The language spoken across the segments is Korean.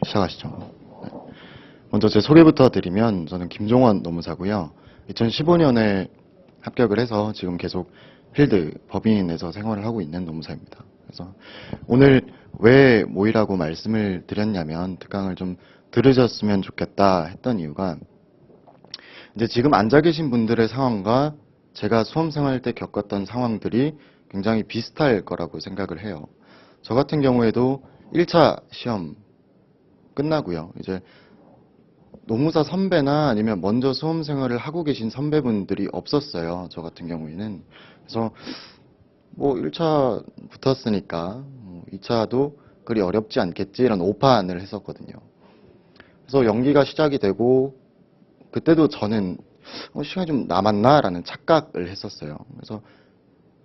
시작하시죠. 네. 먼저 제 소개부터 드리면 저는 김종원 노무사고요. 2015년에 합격을 해서 지금 계속 필드 법인에서 생활을 하고 있는 노무사입니다. 그래서 오늘 왜 모이라고 말씀을 드렸냐면 특강을 좀 들으셨으면 좋겠다 했던 이유가 이제 지금 앉아 계신 분들의 상황과 제가 수험 생활 때 겪었던 상황들이 굉장히 비슷할 거라고 생각을 해요. 저 같은 경우에도 1차 시험 끝나고요. 이제 노무사 선배나 아니면 먼저 수험 생활을 하고 계신 선배분들이 없었어요. 저 같은 경우에는. 그래서 뭐 1차 붙었으니까 2차도 그리 어렵지 않겠지 이런 오판을 했었거든요. 그래서 연기가 시작이 되고 그때도 저는 시간이 좀 남았나라는 착각을 했었어요. 그래서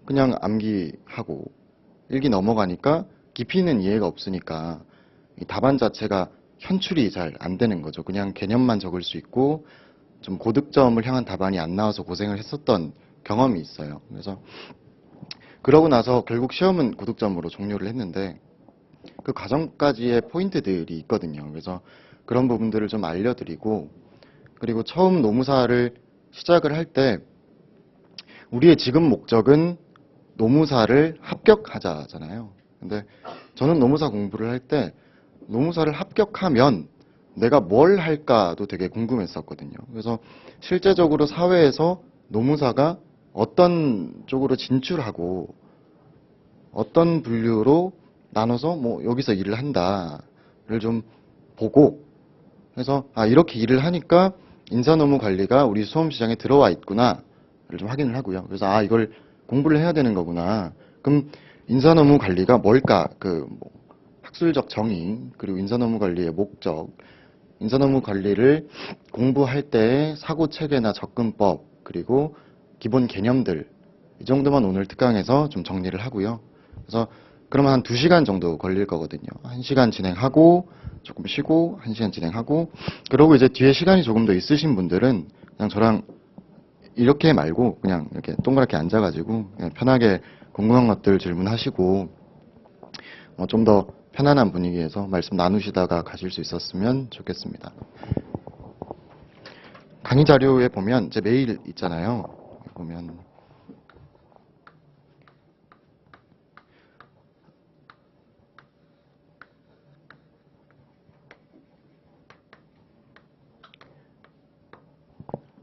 그냥 암기하고 일기 넘어가니까 깊이는 이해가 없으니까 이 답안 자체가 현출이 잘 안 되는 거죠. 그냥 개념만 적을 수 있고 좀 고득점을 향한 답안이 안 나와서 고생을 했었던 경험이 있어요. 그래서 그러고 나서 결국 시험은 고득점으로 종료를 했는데 그 과정까지의 포인트들이 있거든요. 그래서 그런 부분들을 좀 알려드리고 그리고 처음 노무사를 시작을 할 때 우리의 지금 목적은 노무사를 합격하자잖아요. 근데 저는 노무사 공부를 할 때 노무사를 합격하면 내가 뭘 할까도 되게 궁금했었거든요. 그래서 실제적으로 사회에서 노무사가 어떤 쪽으로 진출하고 어떤 분류로 나눠서 뭐 여기서 일을 한다를 좀 보고 그래서 이렇게 일을 하니까 인사노무 관리가 우리 수험시장에 들어와 있구나를 좀 확인을 하고요. 그래서 이걸 공부를 해야 되는 거구나. 그럼 인사노무 관리가 뭘까? 학술적 정의 그리고 인사노무 관리의 목적, 인사노무 관리를 공부할 때의 사고 체계나 접근법 그리고 기본 개념들 이 정도만 오늘 특강에서 좀 정리를 하고요. 그래서 그러면 한 2시간 정도 걸릴 거거든요. 1시간 진행하고 조금 쉬고 1시간 진행하고 그러고 이제 뒤에 시간이 조금 더 있으신 분들은 그냥 저랑 이렇게 말고 그냥 이렇게 동그랗게 앉아가지고 그냥 편하게 궁금한 것들 질문하시고 좀 더 편안한 분위기에서 말씀 나누시다가 가실 수 있었으면 좋겠습니다. 강의 자료에 보면 제 메일 있잖아요. 보면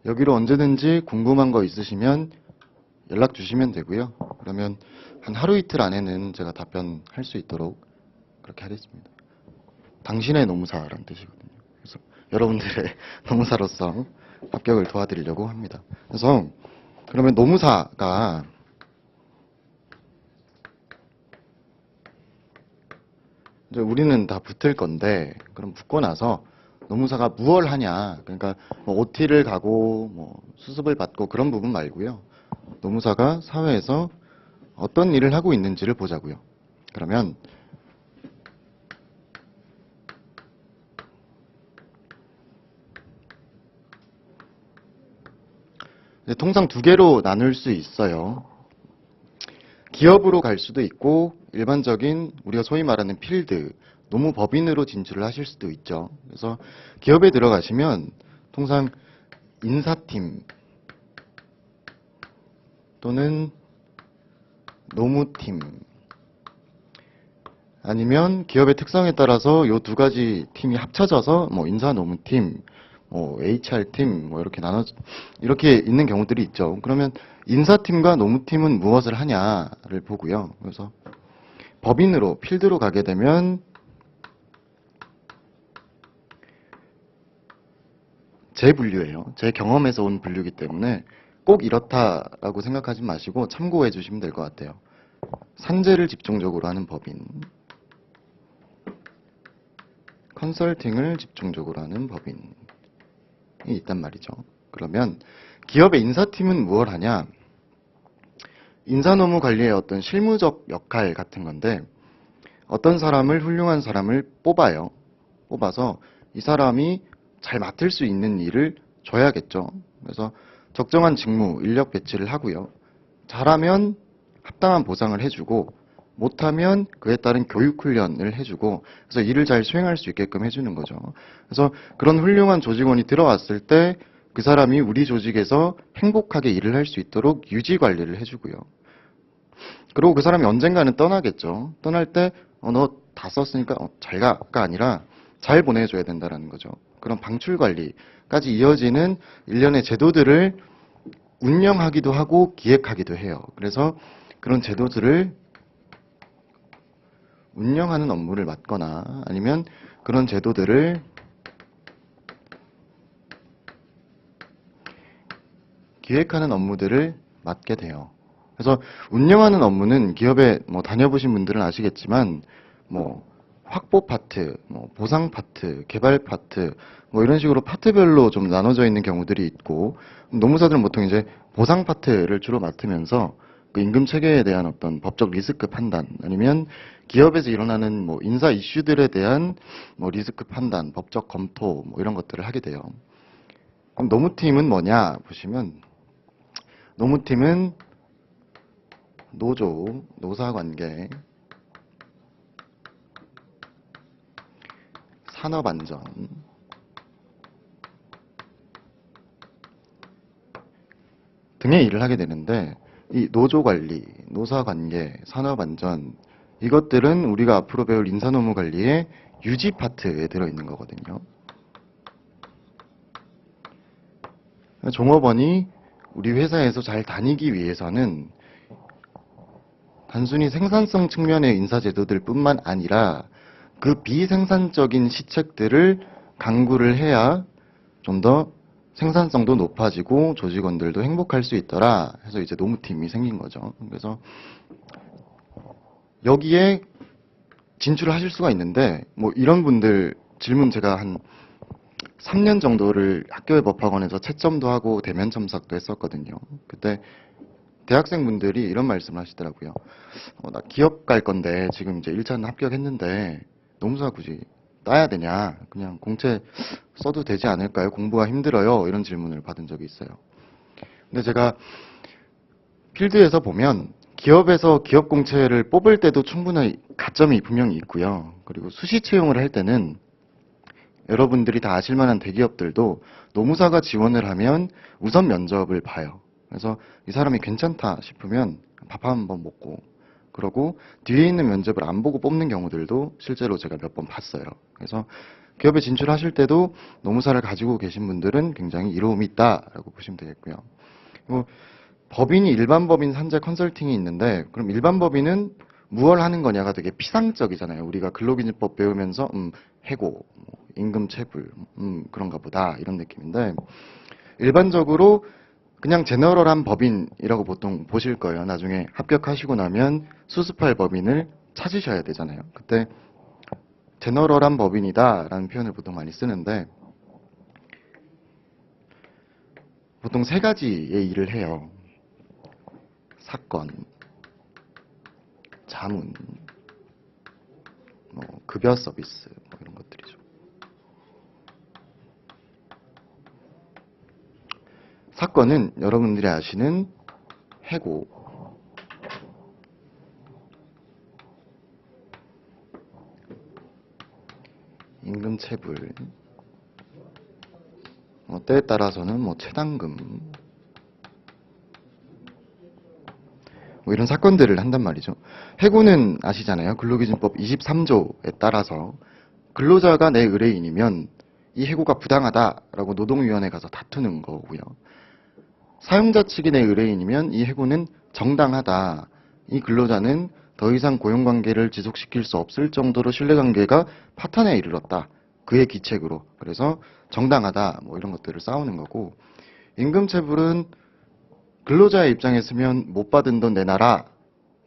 여기로 언제든지 궁금한 거 있으시면 연락 주시면 되고요. 그러면 한 하루 이틀 안에는 제가 답변할 수 있도록 그렇게 하겠습니다. 당신의 노무사라는 뜻이거든요. 그래서 여러분들의 노무사로서 합격을 도와드리려고 합니다. 그래서 그러면 노무사가 이제 우리는 다 붙을 건데 그럼 붙고 나서 노무사가 무얼 하냐 그러니까 뭐 OT를 가고 뭐 수습을 받고 그런 부분 말고요. 노무사가 사회에서 어떤 일을 하고 있는지를 보자고요. 그러면 통상 2개로 나눌 수 있어요. 기업으로 갈 수도 있고 일반적인 우리가 소위 말하는 필드, 노무법인으로 진출을 하실 수도 있죠. 그래서 기업에 들어가시면 통상 인사팀 또는 노무팀 아니면 기업의 특성에 따라서 이 2가지 팀이 합쳐져서 뭐 인사노무팀, 뭐 HR팀 뭐 이렇게 있는 경우들이 있죠. 그러면 인사팀과 노무팀은 무엇을 하냐를 보고요. 그래서 법인으로 필드로 가게 되면 제 분류예요. 제 경험에서 온 분류이기 때문에 꼭 이렇다라고 생각하지 마시고 참고해 주시면 될 것 같아요. 산재를 집중적으로 하는 법인, 컨설팅을 집중적으로 하는 법인이 있단 말이죠. 그러면 기업의 인사팀은 무엇을 하냐? 인사노무 관리의 어떤 실무적 역할 같은 건데 어떤 사람을 훌륭한 사람을 뽑아요. 뽑아서 이 사람이 잘 맡을 수 있는 일을 줘야겠죠. 그래서 적정한 직무, 인력 배치를 하고요. 잘하면 합당한 보상을 해주고 못하면 그에 따른 교육 훈련을 해주고 그래서 일을 잘 수행할 수 있게끔 해주는 거죠. 그래서 그런 훌륭한 조직원이 들어왔을 때 그 사람이 우리 조직에서 행복하게 일을 할 수 있도록 유지 관리를 해주고요. 그리고 그 사람이 언젠가는 떠나겠죠. 떠날 때 너 다 썼으니까 잘 가가 아니라 잘 보내줘야 된다는 거죠. 그런 방출 관리까지 이어지는 일련의 제도들을 운영하기도 하고 기획하기도 해요. 그래서 그런 제도들을 운영하는 업무를 맡거나 아니면 그런 제도들을 기획하는 업무들을 맡게 돼요. 그래서 운영하는 업무는 기업에 다녀보신 분들은 아시겠지만 확보 파트, 보상 파트, 개발 파트 이런 식으로 파트별로 좀 나눠져 있는 경우들이 있고 노무사들은 보통 이제 보상 파트를 주로 맡으면서 그 임금 체계에 대한 어떤 법적 리스크 판단 아니면 기업에서 일어나는 인사 이슈들에 대한 리스크 판단, 법적 검토 이런 것들을 하게 돼요. 그럼 노무팀은 뭐냐 보시면 노무팀은 노조, 노사관계, 산업안전, 등의 일을 하게 되는데 이 노조관리, 노사관계, 산업안전 이것들은 우리가 앞으로 배울 인사노무관리의 유지 파트에 들어있는 거거든요. 종업원이 우리 회사에서 잘 다니기 위해서는 단순히 생산성 측면의 인사제도들 뿐만 아니라 그 비생산적인 시책들을 강구를 해야 좀 더 생산성도 높아지고 조직원들도 행복할 수 있더라 해서 이제 노무팀이 생긴 거죠. 그래서 여기에 진출을 하실 수가 있는데 이런 분들 질문 제가 한 3년 정도를 학교의 법학원에서 채점도 하고 대면 첨삭도 했었거든요. 그때 대학생분들이 이런 말씀을 하시더라고요. 나 기업 갈 건데 지금 이제 1차는 합격했는데 노무사 굳이 따야 되냐? 그냥 공채 써도 되지 않을까요? 공부가 힘들어요. 이런 질문을 받은 적이 있어요. 근데 제가 필드에서 보면 기업에서 기업 공채를 뽑을 때도 충분히 가점이 분명히 있고요. 그리고 수시 채용을 할 때는 여러분들이 다 아실 만한 대기업들도 노무사가 지원을 하면 우선 면접을 봐요. 그래서 이 사람이 괜찮다 싶으면 밥 한 번 먹고 그러고 뒤에 있는 면접을 안 보고 뽑는 경우들도 실제로 제가 몇 번 봤어요. 그래서 기업에 진출하실 때도 노무사를 가지고 계신 분들은 굉장히 이로움이 있다라고 보시면 되겠고요. 그리고 법인이 일반 법인 산재 컨설팅이 있는데 그럼 일반 법인은 무얼 하는 거냐가 되게 피상적이잖아요. 우리가 근로기준법 배우면서 해고, 임금 체불, 그런가 보다 이런 느낌인데 일반적으로 그냥 제너럴한 법인이라고 보통 보실 거예요. 나중에 합격하시고 나면 수습할 법인을 찾으셔야 되잖아요. 그때 제너럴한 법인이다라는 표현을 보통 많이 쓰는데 보통 세 가지의 일을 해요. 사건, 자문, 급여 서비스 이런 것들이죠. 사건은 여러분들이 아시는 해고, 임금 체불, 때에 따라서는 체당금 이런 사건들을 한단 말이죠. 해고는 아시잖아요. 근로기준법 23조에 따라서 근로자가 내 의뢰인이면 이 해고가 부당하다라고 노동위원회에 가서 다투는 거고요. 사용자 측이 내 의뢰인이면 이 해고는 정당하다. 이 근로자는 더 이상 고용관계를 지속시킬 수 없을 정도로 신뢰관계가 파탄에 이르렀다. 그의 기책으로. 그래서 정당하다. 이런 것들을 싸우는 거고 임금체불은 근로자의 입장에 서면 못 받은 돈 내놔라.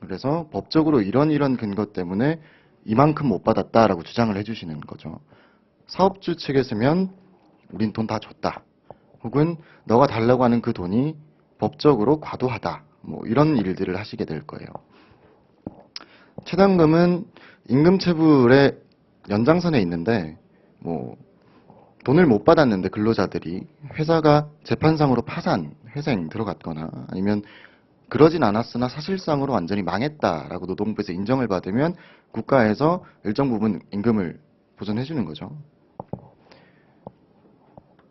그래서 법적으로 이런 근거 때문에 이만큼 못 받았다라고 주장을 해주시는 거죠. 사업주 측에 서면 우린 돈 다 줬다. 혹은 너가 달라고 하는 그 돈이 법적으로 과도하다. 이런 일들을 하시게 될 거예요. 체당금은 임금체불의 연장선에 있는데 돈을 못 받았는데 근로자들이 회사가 재판상으로 파산, 회생 들어갔거나 아니면 그러진 않았으나 사실상으로 완전히 망했다라고 노동부에서 인정을 받으면 국가에서 일정 부분 임금을 보전해 주는 거죠.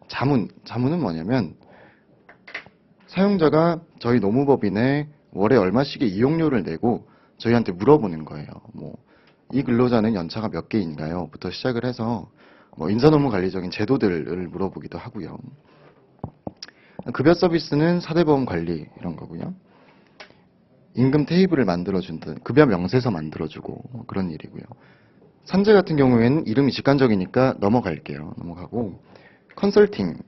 자문은 뭐냐면 사용자가 저희 노무법인에 월에 얼마씩의 이용료를 내고 저희한테 물어보는 거예요. 뭐 이 근로자는 연차가 몇 개인가요? 부터 시작을 해서 뭐 인사노무 관리적인 제도들을 물어보기도 하고요. 급여 서비스는 사대보험 관리 이런 거고요. 임금 테이블을 만들어준다. 급여 명세서 만들어주고 뭐 그런 일이고요. 산재 같은 경우에는 이름이 직관적이니까 넘어갈게요. 넘어가고 컨설팅은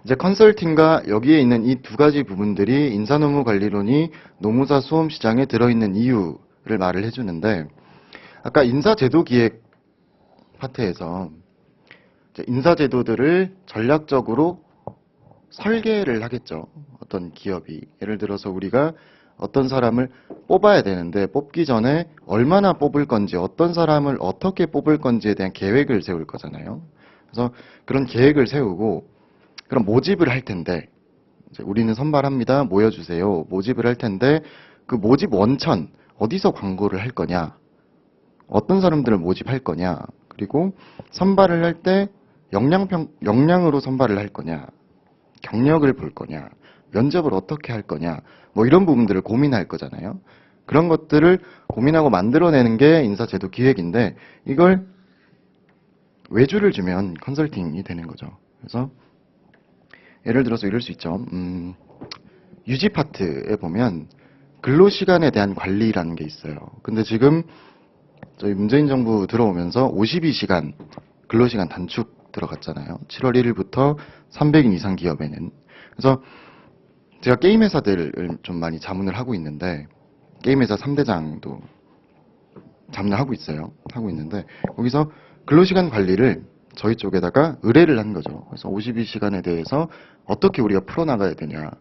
이제 컨설팅과 여기에 있는 이 두 가지 부분들이 인사노무관리론이 노무사 수험시장에 들어있는 이유를 말을 해주는데 아까 인사제도기획 파트에서 인사제도들을 전략적으로 설계를 하겠죠. 어떤 기업이. 예를 들어서 우리가 어떤 사람을 뽑아야 되는데 뽑기 전에 얼마나 뽑을 건지 어떤 사람을 어떻게 뽑을 건지에 대한 계획을 세울 거잖아요. 그래서 그런 계획을 세우고 그럼 모집을 할 텐데 이제 우리는 선발합니다. 모여주세요. 모집을 할 텐데 그 모집 원천 어디서 광고를 할 거냐 어떤 사람들을 모집할 거냐 그리고 선발을 할 때 역량으로 선발을 할 거냐 경력을 볼 거냐 면접을 어떻게 할 거냐 뭐 이런 부분들을 고민할 거잖아요. 그런 것들을 고민하고 만들어내는 게 인사제도 기획인데 이걸 외주를 주면 컨설팅이 되는 거죠. 그래서 예를 들어서 이럴 수 있죠. 유지 파트에 보면 근로시간에 대한 관리라는 게 있어요. 근데 지금 저희 문재인 정부 들어오면서 52시간 근로시간 단축 들어갔잖아요. 7월 1일부터 300인 이상 기업에는. 그래서 제가 게임 회사들을 좀 많이 자문을 하고 있는데 게임 회사 3대장도 자문을 하고 있어요. 하고 있는데 거기서 근로시간 관리를 저희 쪽에다가 의뢰를 한 거죠. 그래서 52시간에 대해서 어떻게 우리가 풀어나가야 되냐.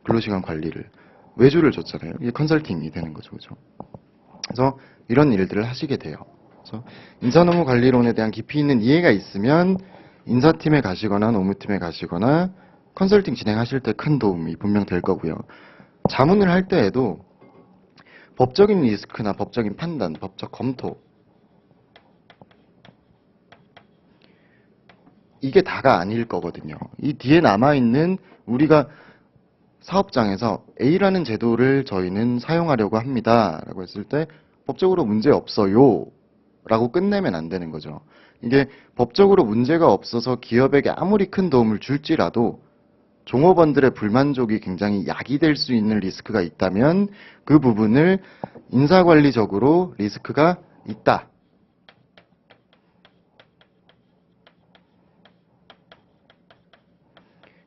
근로시간 관리를. 외주를 줬잖아요. 이게 컨설팅이 되는 거죠. 그죠? 그래서 이런 일들을 하시게 돼요. 그래서 인사노무 관리론에 대한 깊이 있는 이해가 있으면 인사팀에 가시거나 노무팀에 가시거나 컨설팅 진행하실 때 큰 도움이 분명 될 거고요. 자문을 할 때에도 법적인 리스크나 법적인 판단, 법적 검토 이게 다가 아닐 거거든요. 이 뒤에 남아있는 우리가 사업장에서 A라는 제도를 저희는 사용하려고 합니다. 라고 했을 때 법적으로 문제 없어요. 라고 끝내면 안 되는 거죠. 이게 법적으로 문제가 없어서 기업에게 아무리 큰 도움을 줄지라도 종업원들의 불만족이 굉장히 야기될 수 있는 리스크가 있다면 그 부분을 인사관리적으로 리스크가 있다.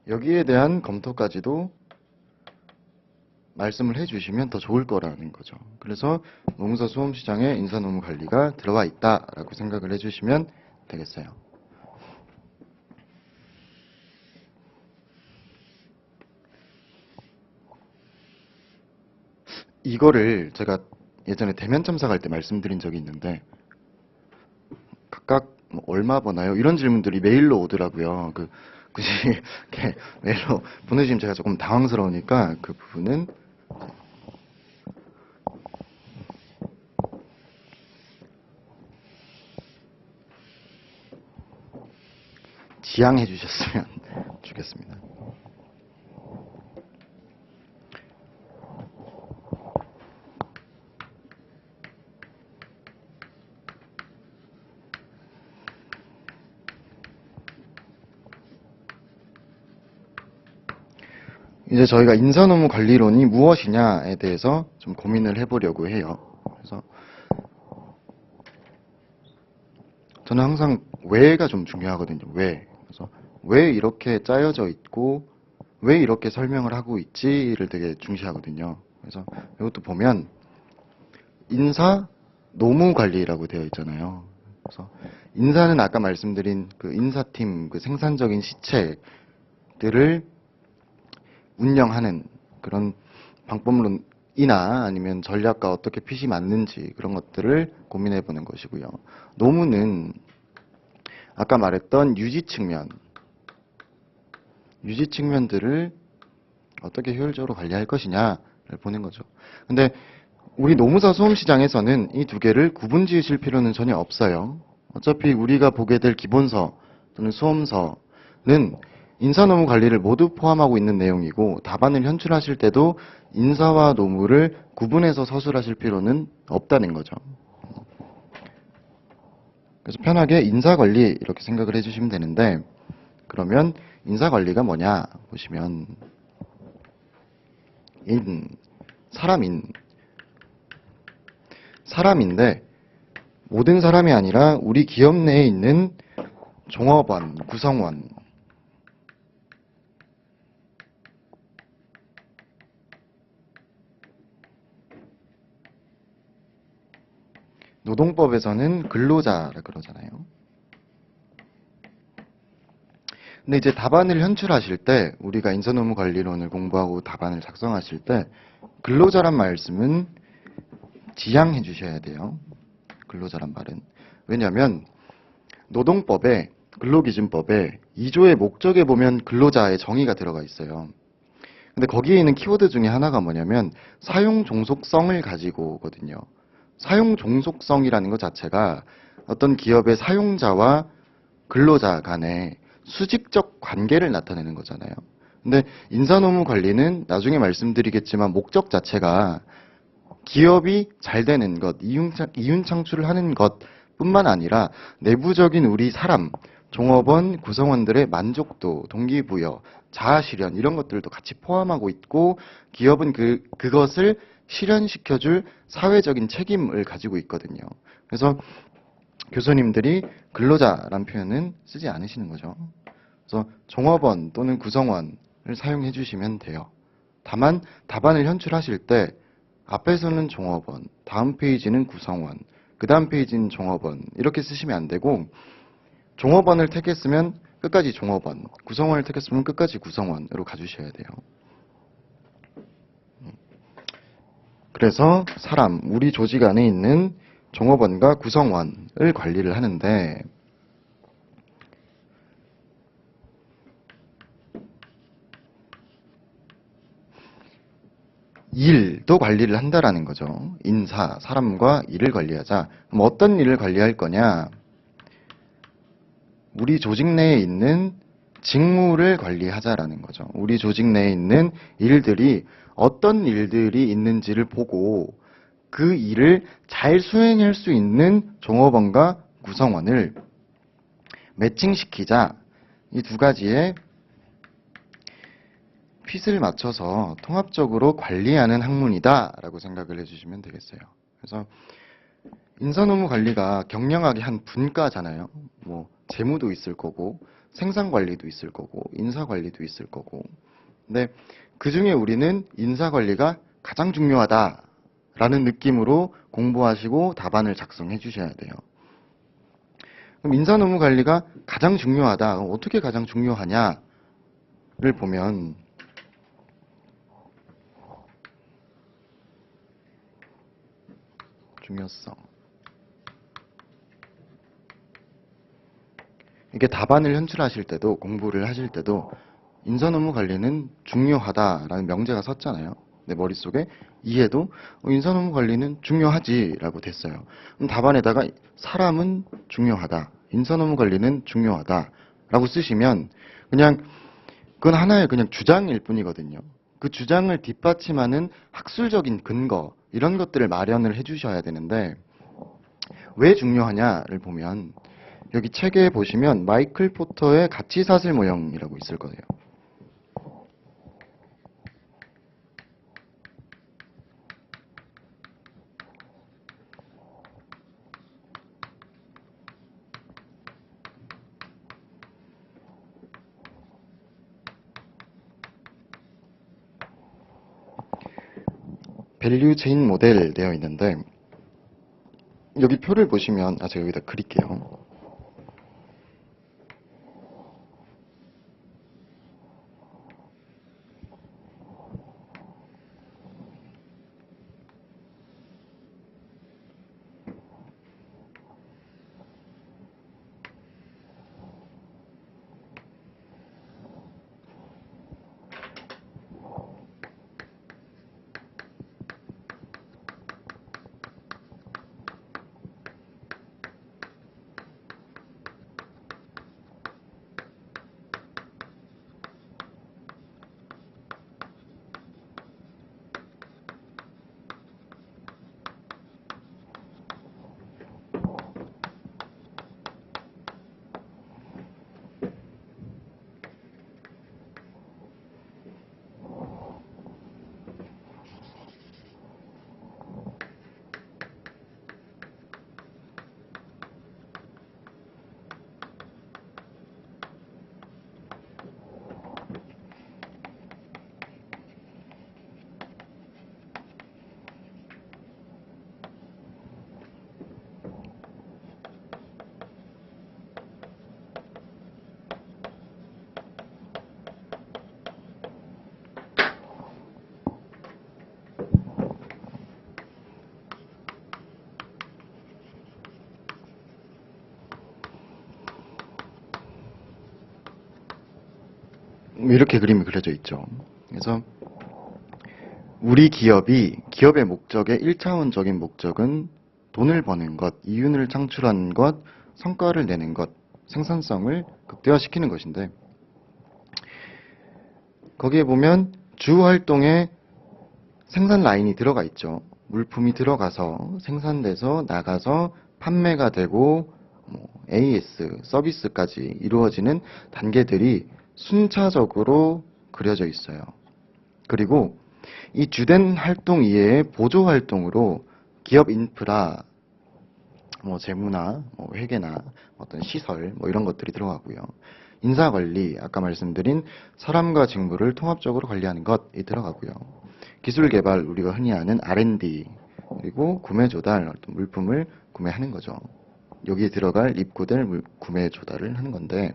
여기에 대한 검토까지도 말씀을 해주시면 더 좋을 거라는 거죠. 그래서 노무사 수험시장에 인사노무 관리가 들어와 있다라고 생각을 해주시면 되겠어요. 이거를 제가 예전에 대면 참석할 때 말씀드린 적이 있는데 각각 뭐 얼마 버나요? 이런 질문들이 메일로 오더라고요. 굳이 이렇게 메일로 보내주시면 제가 조금 당황스러우니까 그 부분은 지양해 주셨으면 좋겠습니다. 이제 저희가 인사노무 관리론이 무엇이냐에 대해서 좀 고민을 해보려고 해요. 그래서 저는 항상 왜가 좀 중요하거든요. 왜. 그래서 왜 이렇게 짜여져 있고 왜 이렇게 설명을 하고 있지를 되게 중시하거든요. 그래서 이것도 보면 인사 노무 관리라고 되어 있잖아요. 그래서 인사는 아까 말씀드린 그 인사팀 그 생산적인 시책들을 운영하는 그런 방법론이나 아니면 전략과 어떻게 핏이 맞는지 그런 것들을 고민해 보는 것이고요. 노무는 아까 말했던 유지 측면들을 어떻게 효율적으로 관리할 것이냐를 보는 거죠. 근데 우리 노무사 소음시장에서는 이 두 개를 구분 지으실 필요는 전혀 없어요. 어차피 우리가 보게 될 기본서 또는 소음서는 인사노무 관리를 모두 포함하고 있는 내용이고, 답안을 현출하실 때도 인사와 노무를 구분해서 서술하실 필요는 없다는 거죠. 그래서 편하게 인사관리 이렇게 생각을 해주시면 되는데, 그러면 인사관리가 뭐냐 보시면 사람인데 모든 사람이 아니라 우리 기업 내에 있는 종업원, 구성원, 노동법에서는 근로자라 그러잖아요. 근데 이제 답안을 현출하실 때, 우리가 인사노무관리론을 공부하고 답안을 작성하실 때 근로자란 말씀은 지양해 주셔야 돼요. 근로자란 말은. 왜냐하면 노동법에, 근로기준법에 2조의 목적에 보면 근로자의 정의가 들어가 있어요. 근데 거기에 있는 키워드 중에 하나가 뭐냐면 사용 종속성을 가지고거든요. 사용 종속성이라는 것 자체가 어떤 기업의 사용자와 근로자 간의 수직적 관계를 나타내는 거잖아요. 근데 인사노무 관리는 나중에 말씀드리겠지만 목적 자체가 기업이 잘 되는 것, 이윤 창출을 하는 것뿐만 아니라 내부적인 우리 사람, 종업원, 구성원들의 만족도, 동기부여, 자아실현 이런 것들도 같이 포함하고 있고, 기업은 그것을 실현시켜줄 사회적인 책임을 가지고 있거든요. 그래서 교수님들이 근로자란 표현은 쓰지 않으시는 거죠. 그래서 종업원 또는 구성원을 사용해 주시면 돼요. 다만 답안을 현출하실 때 앞에서는 종업원, 다음 페이지는 구성원, 그 다음 페이지는 종업원 이렇게 쓰시면 안 되고, 종업원을 택했으면 끝까지 종업원, 구성원을 택했으면 끝까지 구성원으로 가주셔야 돼요. 그래서 사람, 우리 조직 안에 있는 종업원과 구성원을 관리를 하는데, 일도 관리를 한다라는 거죠. 인사, 사람과 일을 관리하자. 그럼 어떤 일을 관리할 거냐? 우리 조직 내에 있는 직무를 관리하자라는 거죠. 우리 조직 내에 있는 일들이 어떤 일들이 있는지를 보고 그 일을 잘 수행할 수 있는 종업원과 구성원을 매칭시키자. 이 두 가지의 핏을 맞춰서 통합적으로 관리하는 학문이다라고 생각을 해주시면 되겠어요. 그래서 인사노무 관리가 경량하게 한 분과잖아요. 뭐 재무도 있을 거고 생산 관리도 있을 거고 인사 관리도 있을 거고. 근데 그 중에 우리는 인사 관리가 가장 중요하다라는 느낌으로 공부하시고 답안을 작성해 주셔야 돼요. 그럼 인사노무 관리가 가장 중요하다. 그럼 어떻게 가장 중요하냐를 보면 중요성. 이게 답안을 현출하실 때도 공부를 하실 때도 인사노무 관리는 중요하다라는 명제가 섰잖아요. 내 머릿속에 이해도 인사노무 관리는 중요하지라고 됐어요. 그럼 답안에다가 사람은 중요하다, 인사노무 관리는 중요하다라고 쓰시면 그냥 그건 하나의 그냥 주장일 뿐이거든요. 그 주장을 뒷받침하는 학술적인 근거 이런 것들을 마련을 해주셔야 되는데, 왜 중요하냐를 보면 여기 책에 보시면 마이클 포터의 가치사슬 모형이라고 있을 거예요. 밸류 체인 모델 되어 있는데, 여기 표를 보시면 제가 여기다 그릴게요. 이렇게 그림이 그려져 있죠. 그래서 우리 기업의 목적의 1차원적인 목적은 돈을 버는 것, 이윤을 창출하는 것, 성과를 내는 것, 생산성을 극대화시키는 것인데, 거기에 보면 주 활동에 생산 라인이 들어가 있죠. 물품이 들어가서 생산돼서 나가서 판매가 되고 AS, 서비스까지 이루어지는 단계들이 순차적으로 그려져 있어요. 그리고 이 주된 활동 이외의 보조 활동으로 기업 인프라, 재무나 회계나 어떤 시설 이런 것들이 들어가고요. 인사관리, 아까 말씀드린 사람과 직무를 통합적으로 관리하는 것이 들어가고요. 기술 개발, 우리가 흔히 아는 R&D, 그리고 구매 조달, 어떤 물품을 구매하는 거죠. 여기에 들어갈 입고될 구매 조달을 하는 건데,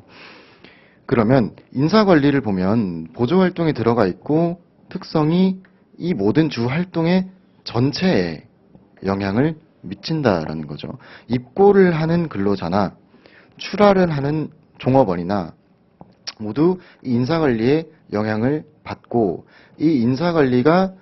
그러면 인사관리를 보면 보조 활동에 들어가 있고 특성이 이 모든 주 활동의 전체에 영향을 미친다라는 거죠. 입고를 하는 근로자나 출하를 하는 종업원이나 모두 이 인사관리에 영향을 받고, 이 인사관리가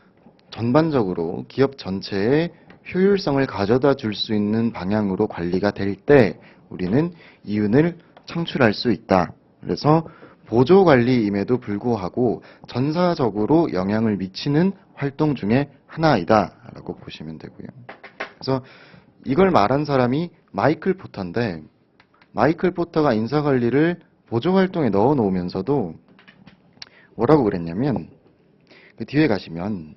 전반적으로 기업 전체에 효율성을 가져다 줄 수 있는 방향으로 관리가 될 때 우리는 이윤을 창출할 수 있다. 그래서 보조관리임에도 불구하고 전사적으로 영향을 미치는 활동 중에 하나이다 라고 보시면 되고요. 그래서 이걸 말한 사람이 마이클 포터인데, 마이클 포터가 인사관리를 보조활동에 넣어 놓으면서도 뭐라고 그랬냐면, 그 뒤에 가시면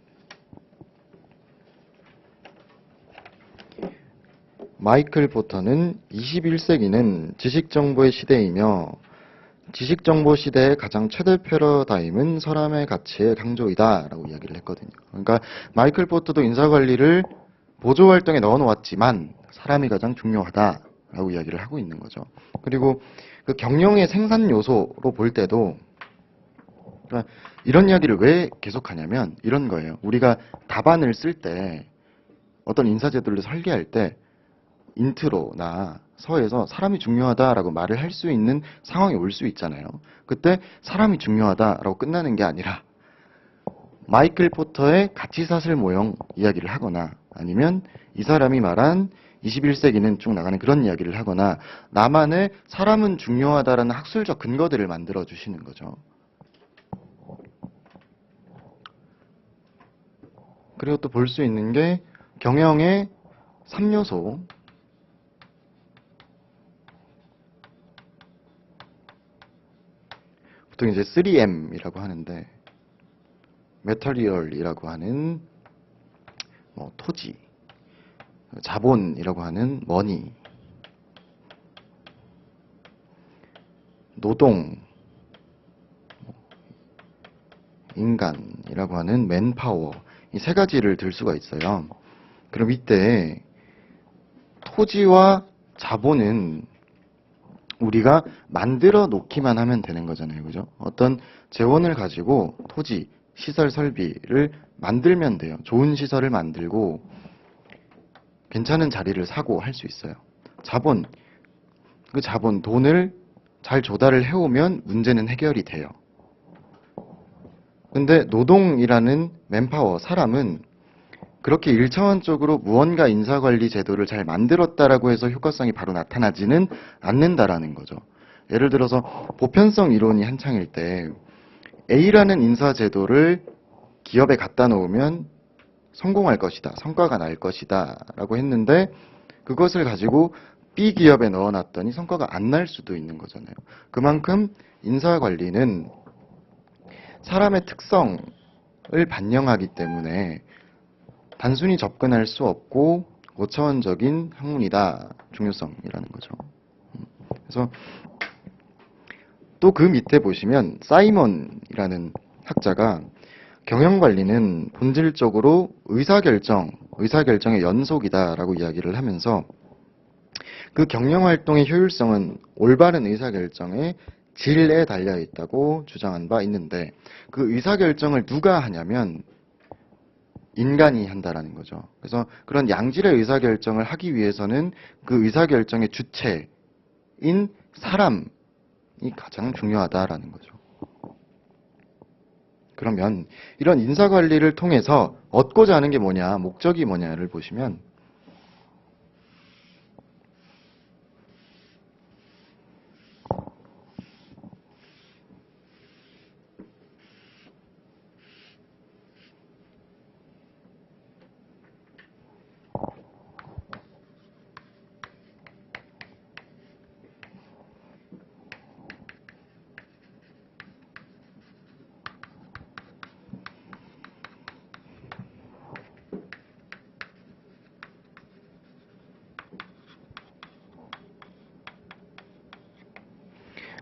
마이클 포터는 21세기는 지식정보의 시대이며 지식정보 시대의 가장 최대 패러다임은 사람의 가치의 강조이다 라고 이야기를 했거든요. 그러니까 마이클 포터도 인사관리를 보조활동에 넣어 놓았지만 사람이 가장 중요하다 라고 이야기를 하고 있는 거죠. 그리고 그 경영의 생산 요소로 볼 때도, 그러니까 이런 이야기를 왜 계속하냐면 이런 거예요. 우리가 답안을 쓸 때, 어떤 인사제도를 설계할 때 인트로나 서에서 사람이 중요하다라고 말을 할 수 있는 상황이 올 수 있잖아요. 그때 사람이 중요하다라고 끝나는 게 아니라 마이클 포터의 가치사슬 모형 이야기를 하거나, 아니면 이 사람이 말한 21세기는 쭉 나가는 그런 이야기를 하거나, 나만의 사람은 중요하다라는 학술적 근거들을 만들어 주시는 거죠. 그리고 또 볼 수 있는 게 경영의 3요소, 보통 이제 3M이라고 하는데, 메터리얼이라고 하는 토지, 자본이라고 하는 머니, 노동, 인간이라고 하는 맨파워, 이 세 가지를 들 수가 있어요. 그럼 이때 토지와 자본은 우리가 만들어 놓기만 하면 되는 거잖아요. 그죠? 어떤 재원을 가지고 토지, 시설 설비를 만들면 돼요. 좋은 시설을 만들고 괜찮은 자리를 사고 할 수 있어요. 자본, 그 자본, 돈을 잘 조달을 해오면 문제는 해결이 돼요. 근데 노동이라는 맨파워, 사람은 그렇게 1차원적으로 무언가 인사관리 제도를 잘 만들었다라고 해서 효과성이 바로 나타나지는 않는다라는 거죠. 예를 들어서 보편성 이론이 한창일 때 A라는 인사 제도를 기업에 갖다 놓으면 성공할 것이다, 성과가 날 것이다 라고 했는데, 그것을 가지고 B 기업에 넣어놨더니 성과가 안 날 수도 있는 거잖아요. 그만큼 인사관리는 사람의 특성을 반영하기 때문에 단순히 접근할 수 없고 고차원적인 학문이다, 중요성이라는 거죠. 그래서 또 그 밑에 보시면 사이먼이라는 학자가 경영관리는 본질적으로 의사결정의 연속이다라고 이야기를 하면서, 그 경영활동의 효율성은 올바른 의사결정의 질에 달려있다고 주장한 바 있는데, 그 의사결정을 누가 하냐면 인간이 한다라는 거죠. 그래서 그런 양질의 의사결정을 하기 위해서는 그 의사결정의 주체인 사람이 가장 중요하다라는 거죠. 그러면 이런 인사관리를 통해서 얻고자 하는 게 뭐냐, 목적이 뭐냐를 보시면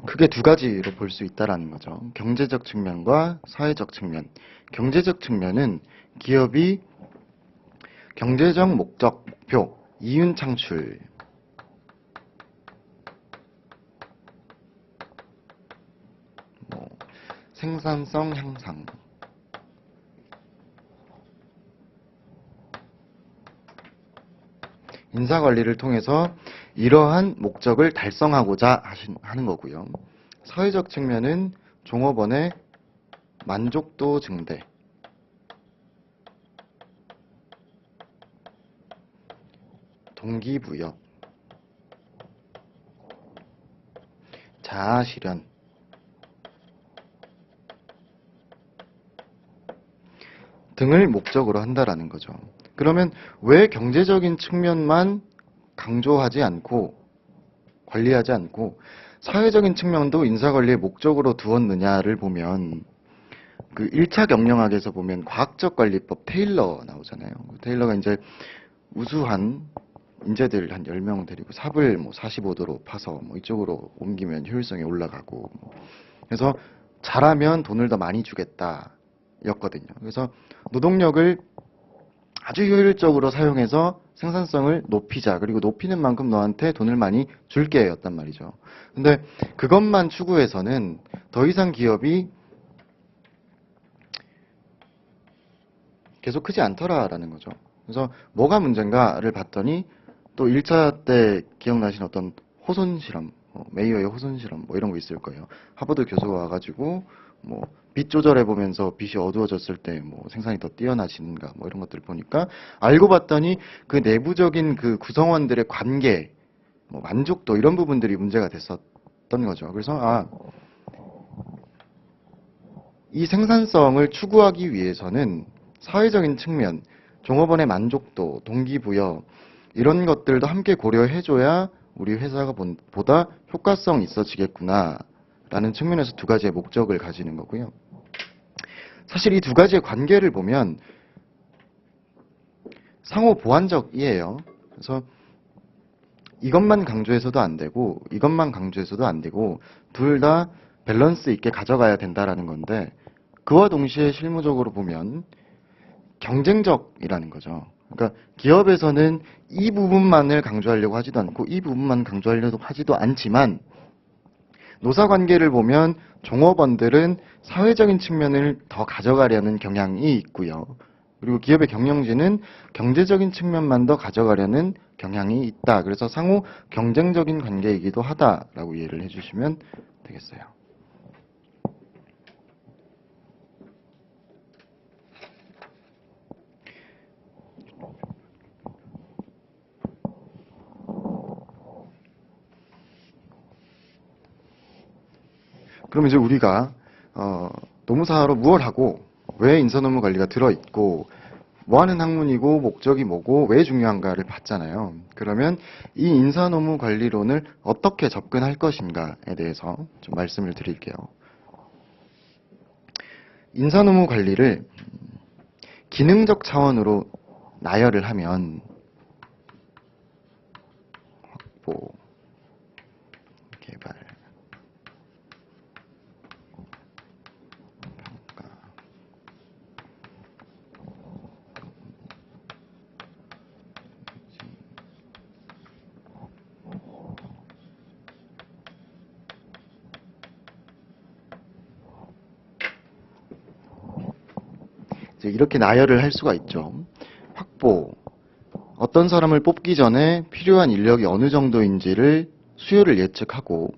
크게 두 가지로 볼 수 있다라는 거죠. 경제적 측면과 사회적 측면. 경제적 측면은 기업이 경제적 목적, 목표, 이윤 창출, 뭐 생산성 향상, 인사관리를 통해서 이러한 목적을 달성하고자 하는 거고요. 사회적 측면은 종업원의 만족도 증대, 동기부여, 자아실현, 등을 목적으로 한다라는 거죠. 그러면 왜 경제적인 측면만 강조하지 않고 관리하지 않고 사회적인 측면도 인사관리의 목적으로 두었느냐를 보면 그 1차 경영학에서 보면 과학적 관리법 테일러 나오잖아요. 테일러가 이제 우수한 인재들 한 10명 데리고 삽을 뭐 45도로 파서 뭐 이쪽으로 옮기면 효율성이 올라가고 그래서 잘하면 돈을 더 많이 주겠다 였거든요. 그래서 노동력을 아주 효율적으로 사용해서 생산성을 높이자. 그리고 높이는 만큼 너한테 돈을 많이 줄게 였단 말이죠. 근데 그것만 추구해서는 더 이상 기업이 계속 크지 않더라라는 거죠. 그래서 뭐가 문제인가를 봤더니 또 1차 때 기억나시는 어떤 호손 실험, 메이어의 호손 실험 뭐 이런 거 있을 거예요. 하버드 교수가 와가지고 뭐 빛 조절해 보면서 빛이 어두워졌을 때 뭐 생산이 더 뛰어나지는가 뭐 이런 것들을 보니까 알고 봤더니 그 내부적인 그 구성원들의 관계, 뭐 만족도 이런 부분들이 문제가 됐었던 거죠. 그래서 이 생산성을 추구하기 위해서는 사회적인 측면, 종업원의 만족도, 동기부여 이런 것들도 함께 고려해줘야 우리 회사가 보다 효과성 있어지겠구나 라는 측면에서 두 가지의 목적을 가지는 거고요. 사실 이 두 가지의 관계를 보면 상호 보완적이에요. 그래서 이것만 강조해서도 안 되고 이것만 강조해서도 안 되고 둘 다 밸런스 있게 가져가야 된다라는 건데 그와 동시에 실무적으로 보면 경쟁적이라는 거죠. 그러니까 기업에서는 이 부분만을 강조하려고 하지도 않고 이 부분만 강조하려고 하지도 않지만 노사관계를 보면 종업원들은 사회적인 측면을 더 가져가려는 경향이 있고요. 그리고 기업의 경영진은 경제적인 측면만 더 가져가려는 경향이 있다. 그래서 상호 경쟁적인 관계이기도 하다라고 이해를 해주시면 되겠어요. 그럼 이제 우리가 노무사로 무엇 하고 왜 인사노무관리가 들어있고 뭐 하는 학문이고 목적이 뭐고 왜 중요한가를 봤잖아요. 그러면 이 인사노무관리론을 어떻게 접근할 것인가에 대해서 좀 말씀을 드릴게요. 인사노무관리를 기능적 차원으로 나열을 하면 확보, 개발, 이제 이렇게 나열을 할 수가 있죠. 확보, 어떤 사람을 뽑기 전에 필요한 인력이 어느 정도인지를 수요를 예측하고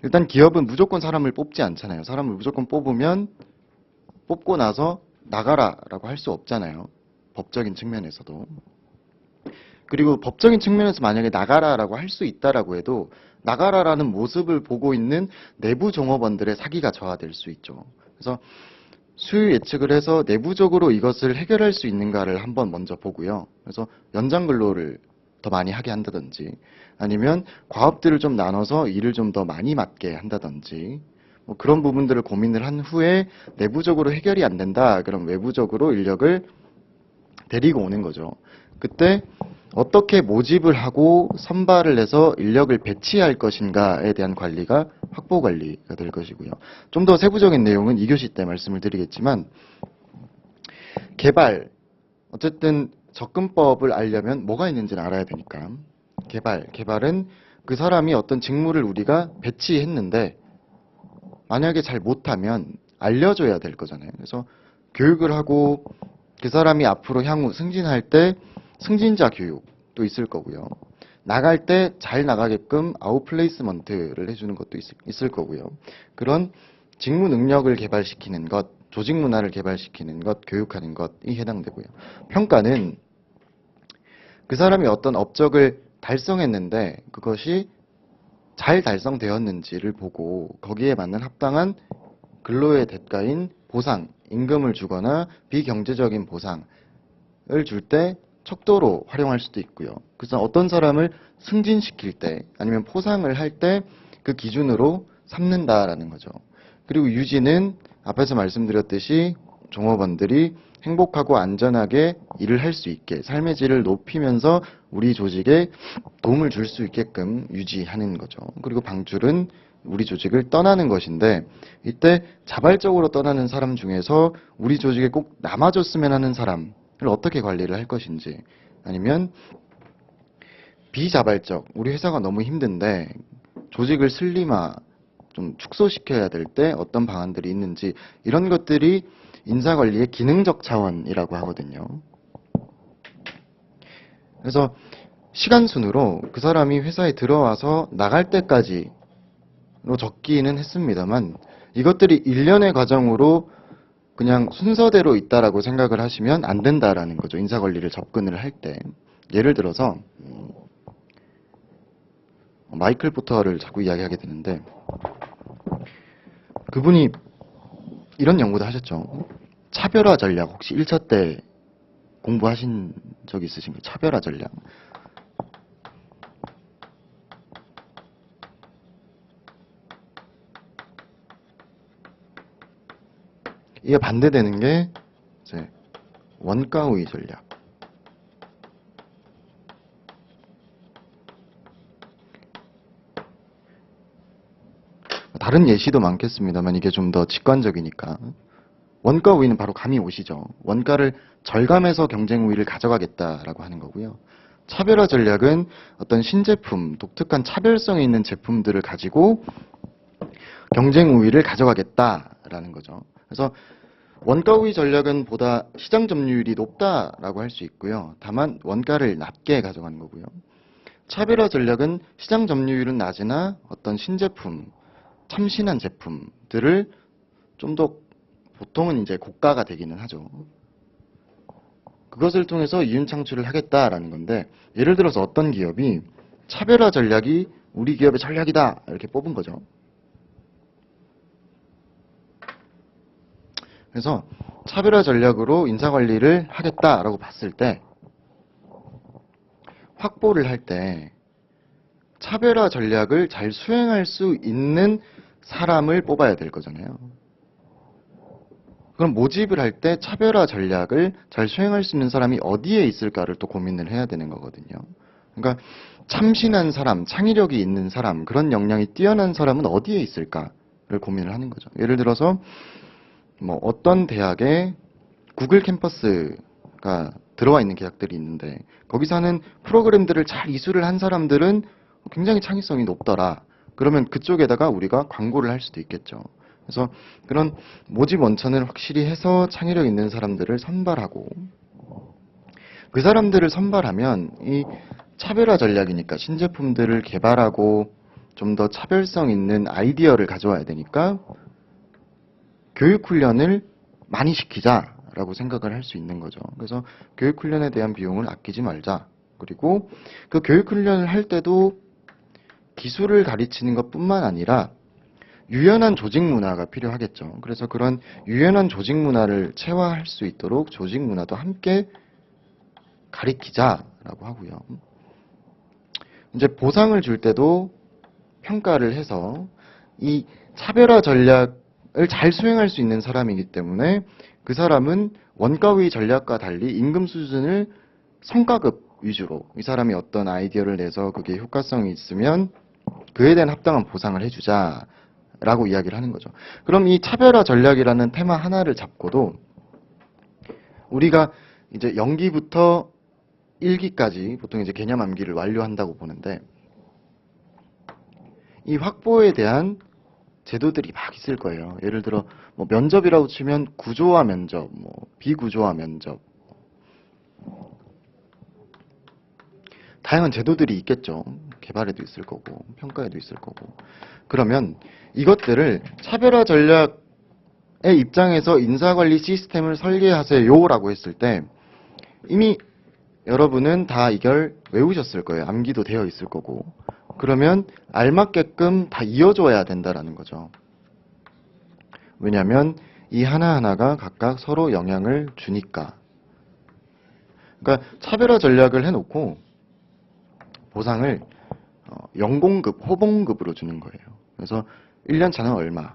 일단 기업은 무조건 사람을 뽑지 않잖아요. 사람을 무조건 뽑으면 뽑고 나서 나가라라고 할 수 없잖아요. 법적인 측면에서도. 그리고 법적인 측면에서 만약에 나가라라고 할 수 있다라고 해도 나가라라는 모습을 보고 있는 내부 종업원들의 사기가 저하될 수 있죠. 그래서 수요 예측을 해서 내부적으로 이것을 해결할 수 있는가를 한번 먼저 보고요. 그래서 연장 근로를 더 많이 하게 한다든지 아니면 과업들을 좀 나눠서 일을 좀 더 많이 맡게 한다든지 뭐 그런 부분들을 고민을 한 후에 내부적으로 해결이 안 된다. 그럼 외부적으로 인력을 데리고 오는 거죠. 그때 어떻게 모집을 하고 선발을 해서 인력을 배치할 것인가에 대한 관리가 확보 관리가 될 것이고요. 좀 더 세부적인 내용은 2교시 때 말씀을 드리겠지만 개발, 어쨌든 접근법을 알려면 뭐가 있는지는 알아야 되니까 개발은 그 사람이 어떤 직무를 우리가 배치했는데 만약에 잘 못하면 알려줘야 될 거잖아요. 그래서 교육을 하고 그 사람이 앞으로 향후 승진할 때 승진자 교육도 있을 거고요. 나갈 때 잘 나가게끔 아웃플레이스먼트를 해주는 것도 있을 거고요. 그런 직무 능력을 개발시키는 것, 조직 문화를 개발시키는 것, 교육하는 것이 해당되고요. 평가는 그 사람이 어떤 업적을 달성했는데 그것이 잘 달성되었는지를 보고 거기에 맞는 합당한 근로의 대가인 보상, 임금을 주거나 비경제적인 보상을 줄 때 척도로 활용할 수도 있고요. 그래서 어떤 사람을 승진시킬 때 아니면 포상을 할 때 그 기준으로 삼는다라는 거죠. 그리고 유지는 앞에서 말씀드렸듯이 종업원들이 행복하고 안전하게 일을 할 수 있게 삶의 질을 높이면서 우리 조직에 도움을 줄 수 있게끔 유지하는 거죠. 그리고 방출은 우리 조직을 떠나는 것인데 이때 자발적으로 떠나는 사람 중에서 우리 조직에 꼭 남아줬으면 하는 사람을 어떻게 관리를 할 것인지 아니면 비자발적, 우리 회사가 너무 힘든데 조직을 슬림화, 좀 축소시켜야 될 때 어떤 방안들이 있는지 이런 것들이 인사관리의 기능적 차원이라고 하거든요. 그래서 시간 순으로 그 사람이 회사에 들어와서 나갈 때까지로 적기는 했습니다만 이것들이 일련의 과정으로 그냥 순서대로 있다라고 생각을 하시면 안 된다라는 거죠. 인사관리를 접근을 할 때. 예를 들어서 마이클 포터를 자꾸 이야기하게 되는데 그분이 이런 연구도 하셨죠. 차별화 전략 혹시 1차 때 공부하신 적 있으신가요? 차별화 전략. 이게 반대되는 게 이제 원가 우위 전략. 다른 예시도 많겠습니다만 이게 좀 더 직관적이니까 원가 우위는 바로 감이 오시죠. 원가를 절감해서 경쟁 우위를 가져가겠다라고 하는 거고요. 차별화 전략은 어떤 신제품, 독특한 차별성이 있는 제품들을 가지고 경쟁 우위를 가져가겠다라는 거죠. 그래서 원가 우위 전략은 보다 시장 점유율이 높다라고 할 수 있고요. 다만 원가를 낮게 가져가는 거고요. 차별화 전략은 시장 점유율은 낮으나 어떤 신제품, 참신한 제품들을 좀 더 보통은 이제 고가가 되기는 하죠. 그것을 통해서 이윤 창출을 하겠다라는 건데 예를 들어서 어떤 기업이 차별화 전략이 우리 기업의 전략이다 이렇게 뽑은 거죠. 그래서 차별화 전략으로 인사관리를 하겠다라고 봤을 때 확보를 할 때 차별화 전략을 잘 수행할 수 있는 사람을 뽑아야 될 거잖아요. 그럼 모집을 할 때 차별화 전략을 잘 수행할 수 있는 사람이 어디에 있을까를 또 고민을 해야 되는 거거든요. 그러니까 참신한 사람, 창의력이 있는 사람, 그런 역량이 뛰어난 사람은 어디에 있을까를 고민을 하는 거죠. 예를 들어서 뭐 어떤 대학에 구글 캠퍼스가 들어와 있는 계약들이 있는데 거기서 하는 프로그램들을 잘 이수를 한 사람들은 굉장히 창의성이 높더라. 그러면 그쪽에다가 우리가 광고를 할 수도 있겠죠. 그래서 그런 모집 원천을 확실히 해서 창의력 있는 사람들을 선발하고 그 사람들을 선발하면 이 차별화 전략이니까 신제품들을 개발하고 좀 더 차별성 있는 아이디어를 가져와야 되니까 교육 훈련을 많이 시키자라고 생각을 할 수 있는 거죠. 그래서 교육 훈련에 대한 비용을 아끼지 말자. 그리고 그 교육 훈련을 할 때도 기술을 가르치는 것뿐만 아니라 유연한 조직 문화가 필요하겠죠. 그래서 그런 유연한 조직 문화를 체화할 수 있도록 조직 문화도 함께 가리키자라고 하고요. 이제 보상을 줄 때도 평가를 해서 이 차별화 전략을 잘 수행할 수 있는 사람이기 때문에 그 사람은 원가의 전략과 달리 임금 수준을 성과급 위주로 이 사람이 어떤 아이디어를 내서 그게 효과성이 있으면 그에 대한 합당한 보상을 해주자라고 이야기를 하는 거죠. 그럼 이 차별화 전략이라는 테마 하나를 잡고도 우리가 이제 연기부터 1기까지 보통 이제 개념 암기를 완료한다고 보는데 이 확보에 대한 제도들이 막 있을 거예요. 예를 들어 뭐 면접이라고 치면 구조화 면접, 뭐 비구조화 면접, 다양한 제도들이 있겠죠. 개발에도 있을 거고 평가에도 있을 거고. 그러면 이것들을 차별화 전략의 입장에서 인사관리 시스템을 설계하세요라고 했을 때 이미 여러분은 다 이걸 외우셨을 거예요. 암기도 되어 있을 거고. 그러면 알맞게끔 다 이어줘야 된다라는 거죠. 왜냐하면 이 하나하나가 각각 서로 영향을 주니까. 그러니까 차별화 전략을 해놓고 보상을 연공급, 호봉급으로 주는 거예요. 그래서 1년 차는 얼마,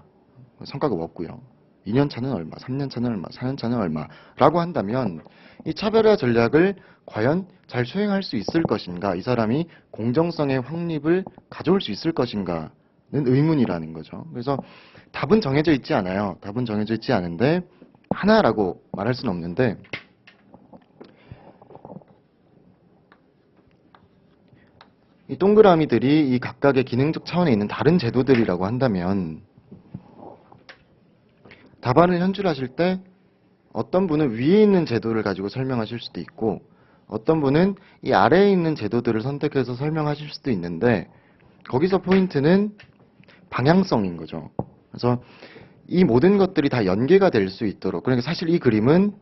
성과급 없고요. 2년 차는 얼마, 3년 차는 얼마, 4년 차는 얼마라고 한다면 이 차별화 전략을 과연 잘 수행할 수 있을 것인가, 이 사람이 공정성의 확립을 가져올 수 있을 것인가는 의문이라는 거죠. 그래서 답은 정해져 있지 않아요. 답은 정해져 있지 않은데 하나라고 말할 수는 없는데 이 동그라미들이 이 각각의 기능적 차원에 있는 다른 제도들이라고 한다면 답안을 현출하실 때 어떤 분은 위에 있는 제도를 가지고 설명하실 수도 있고 어떤 분은 이 아래에 있는 제도들을 선택해서 설명하실 수도 있는데 거기서 포인트는 방향성인 거죠. 그래서 이 모든 것들이 다 연계가 될 수 있도록, 그러니까 사실 이 그림은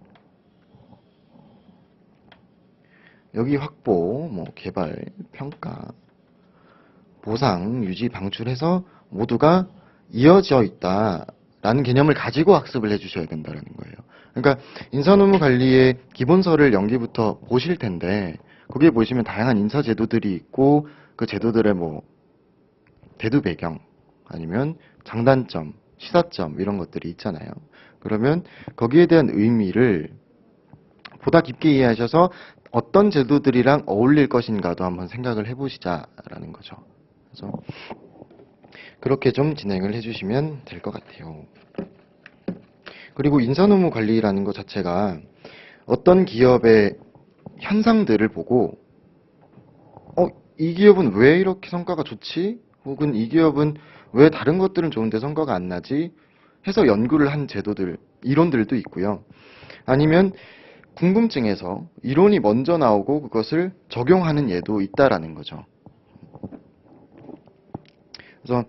여기 확보, 뭐 개발, 평가, 보상, 유지, 방출해서 모두가 이어져 있다라는 개념을 가지고 학습을 해주셔야 된다는 거예요. 그러니까 인사노무 관리의 기본서를 연기부터 보실 텐데 거기에 보시면 다양한 인사 제도들이 있고 그 제도들의 뭐 대두 배경 아니면 장단점, 시사점 이런 것들이 있잖아요. 그러면 거기에 대한 의미를 보다 깊게 이해하셔서 어떤 제도들이랑 어울릴 것인가도 한번 생각을 해보시자라는 거죠. 그래서 그렇게 좀 진행을 해주시면 될 것 같아요. 그리고 인사노무 관리라는 것 자체가 어떤 기업의 현상들을 보고 이 기업은 왜 이렇게 성과가 좋지? 혹은 이 기업은 왜 다른 것들은 좋은데 성과가 안 나지? 해서 연구를 한 제도들, 이론들도 있고요. 아니면 궁금증에서 이론이 먼저 나오고 그것을 적용하는 예도 있다라는 거죠. 그래서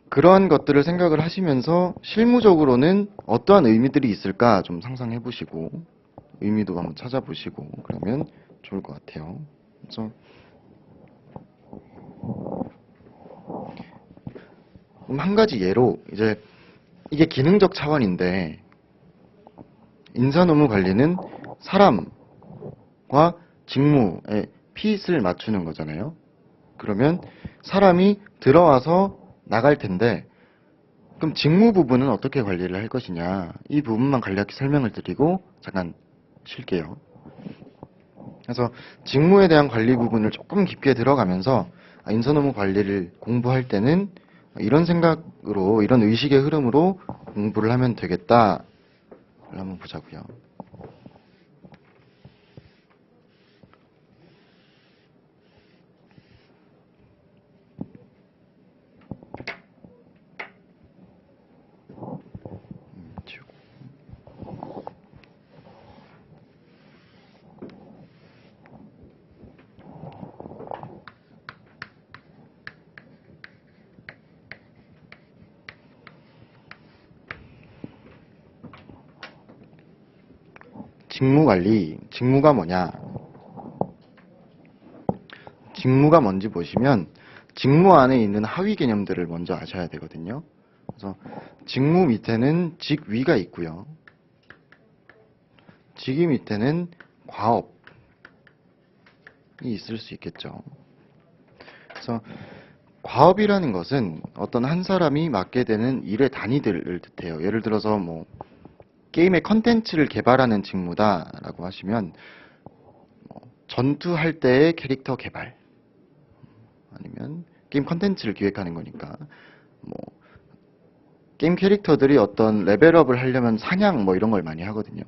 그러한 것들을 생각을 하시면서 실무적으로는 어떠한 의미들이 있을까 좀 상상해 보시고 의미도 한번 찾아보시고 그러면 좋을 것 같아요. 그래서 한 가지 예로 이제 이게 기능적 차원인데 인사노무 관리는 사람과 직무의 핏을 맞추는 거잖아요. 그러면 사람이 들어와서 나갈 텐데 그럼 직무 부분은 어떻게 관리를 할 것이냐 이 부분만 간략히 설명을 드리고 잠깐 쉴게요. 그래서 직무에 대한 관리 부분을 조금 깊게 들어가면서 인사노무 관리를 공부할 때는 이런 생각으로 이런 의식의 흐름으로 공부를 하면 되겠다를 한번 보자고요. 지우고. 직무관리, 직무가 뭐냐? 직무가 뭔지 보시면 직무 안에 있는 하위 개념들을 먼저 아셔야 되거든요. 그래서 직무 밑에는 직위가 있고요. 직위 밑에는 과업이 있을 수 있겠죠. 그래서 과업이라는 것은 어떤 한 사람이 맡게 되는 일의 단위들을 뜻해요. 예를 들어서 뭐 게임의 컨텐츠를 개발하는 직무다라고 하시면 전투할 때의 캐릭터 개발, 아니면 게임 컨텐츠를 기획하는 거니까 뭐 게임 캐릭터들이 어떤 레벨업을 하려면 사냥 뭐 이런 걸 많이 하거든요.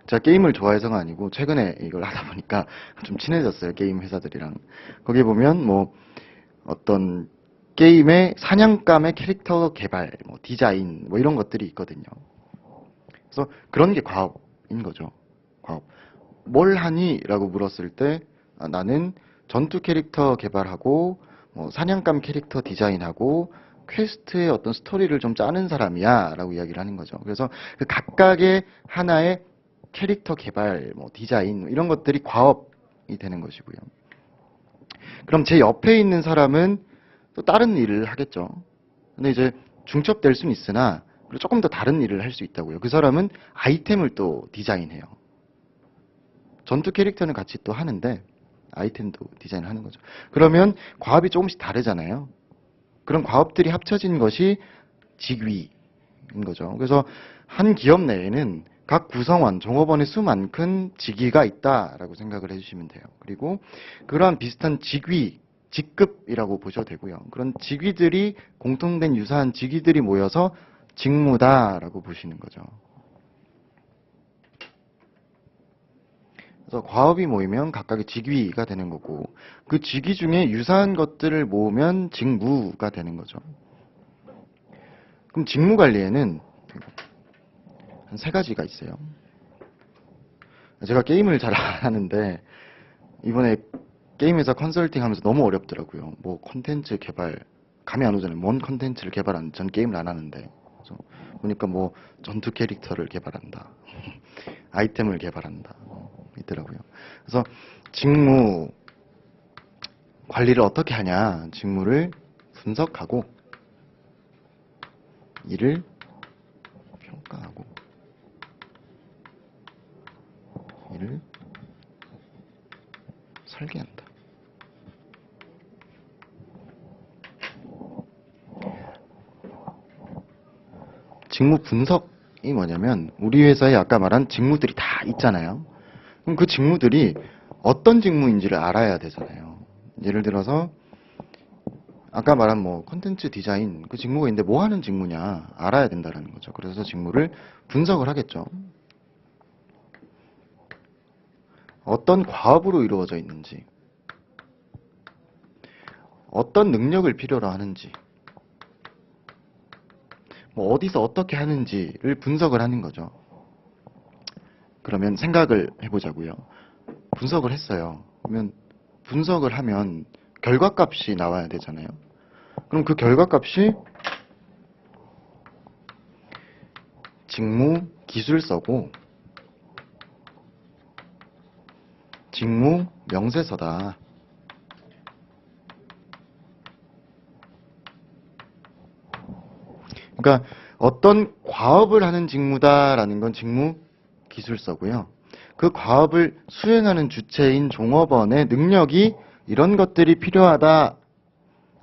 제가 게임을 좋아해서가 아니고 최근에 이걸 하다 보니까 좀 친해졌어요. 게임 회사들이랑. 거기 보면 뭐 어떤 게임의 사냥감의 캐릭터 개발, 뭐 디자인 뭐 이런 것들이 있거든요. 그래서 그런 게 과업인 거죠. 과업. 뭘 하니? 라고 물었을 때 나는 전투 캐릭터 개발하고 뭐 사냥감 캐릭터 디자인하고 퀘스트의 어떤 스토리를 좀 짜는 사람이야 라고 이야기를 하는 거죠. 그래서 그 각각의 하나의 캐릭터 개발, 뭐 디자인 이런 것들이 과업이 되는 것이고요. 그럼 제 옆에 있는 사람은 또 다른 일을 하겠죠. 근데 이제 중첩될 수는 있으나 조금 더 다른 일을 할 수 있다고요. 그 사람은 아이템을 또 디자인해요. 전투 캐릭터는 같이 또 하는데 아이템도 디자인하는 거죠. 그러면 과업이 조금씩 다르잖아요. 그런 과업들이 합쳐진 것이 직위인 거죠. 그래서 한 기업 내에는 각 구성원, 종업원의 수만큼 직위가 있다라고 생각을 해주시면 돼요. 그리고 그러한 비슷한 직위, 직급이라고 보셔도 되고요. 그런 직위들이 공통된 유사한 직위들이 모여서 직무다라고 보시는 거죠. 그래서 과업이 모이면 각각의 직위가 되는 거고 그 직위 중에 유사한 것들을 모으면 직무가 되는 거죠. 그럼 직무 관리에는 한 세 가지가 있어요. 제가 게임을 잘 안 하는데 이번에 게임회사 컨설팅 하면서 너무 어렵더라고요. 뭐 컨텐츠 개발 감이 안 오잖아요. 뭔 컨텐츠를 개발하는 전 게임을 안 하는데 그래서 보니까 뭐 전투 캐릭터를 개발한다. 아이템을 개발한다. 있더라고요. 그래서 직무 관리를 어떻게 하냐. 직무를 분석하고 일을 평가하고 일을 설계한다. 직무 분석이 뭐냐면 우리 회사에 아까 말한 직무들이 다 있잖아요. 그럼 그 직무들이 어떤 직무인지를 알아야 되잖아요. 예를 들어서 아까 말한 뭐 콘텐츠 디자인 그 직무가 있는데 뭐 하는 직무냐 알아야 된다는 거죠. 그래서 직무를 분석을 하겠죠. 어떤 과업으로 이루어져 있는지, 어떤 능력을 필요로 하는지, 뭐 어디서 어떻게 하는지를 분석을 하는 거죠. 그러면 생각을 해보자고요. 분석을 했어요. 그러면 분석을 하면 결과값이 나와야 되잖아요. 그럼 그 결과값이 직무 기술서고 직무 명세서다. 그러니까 어떤 과업을 하는 직무다라는 건 직무 기술서고요. 그 과업을 수행하는 주체인 종업원의 능력이 이런 것들이 필요하다.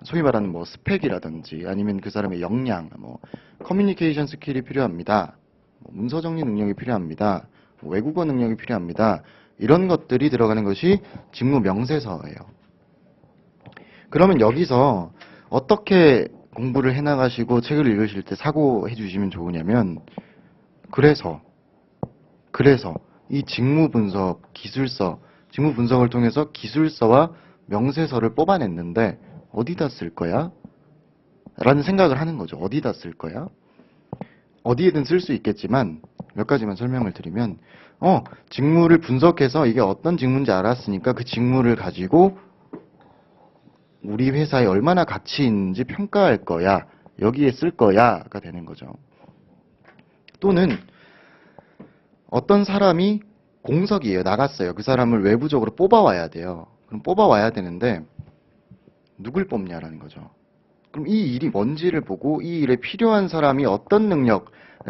소위 말하는 뭐 스펙이라든지 아니면 그 사람의 역량, 뭐 커뮤니케이션 스킬이 필요합니다. 뭐 문서 정리 능력이 필요합니다. 뭐 외국어 능력이 필요합니다. 이런 것들이 들어가는 것이 직무 명세서예요. 그러면 여기서 어떻게 공부를 해나가시고 책을 읽으실 때 사고해 주시면 좋으냐면 그래서 이 직무 분석, 기술서, 직무 분석을 통해서 기술서와 명세서를 뽑아냈는데 어디다 쓸 거야? 라는 생각을 하는 거죠. 어디다 쓸 거야? 어디에든 쓸 수 있겠지만 몇 가지만 설명을 드리면 직무를 분석해서 이게 어떤 직무인지 알았으니까 그 직무를 가지고 우리 회사에 얼마나 가치 있는지 평가할 거야. 여기에 쓸 거야가 되는 거죠. 또는 어떤 사람이 공석이에요. 나갔어요. 그 사람을 외부적으로 뽑아와야 돼요. 그럼 뽑아와야 되는데 누굴 뽑냐라는 거죠. 그럼 이 일이 뭔지를 보고 이 일에 필요한 사람이 어떤 능력을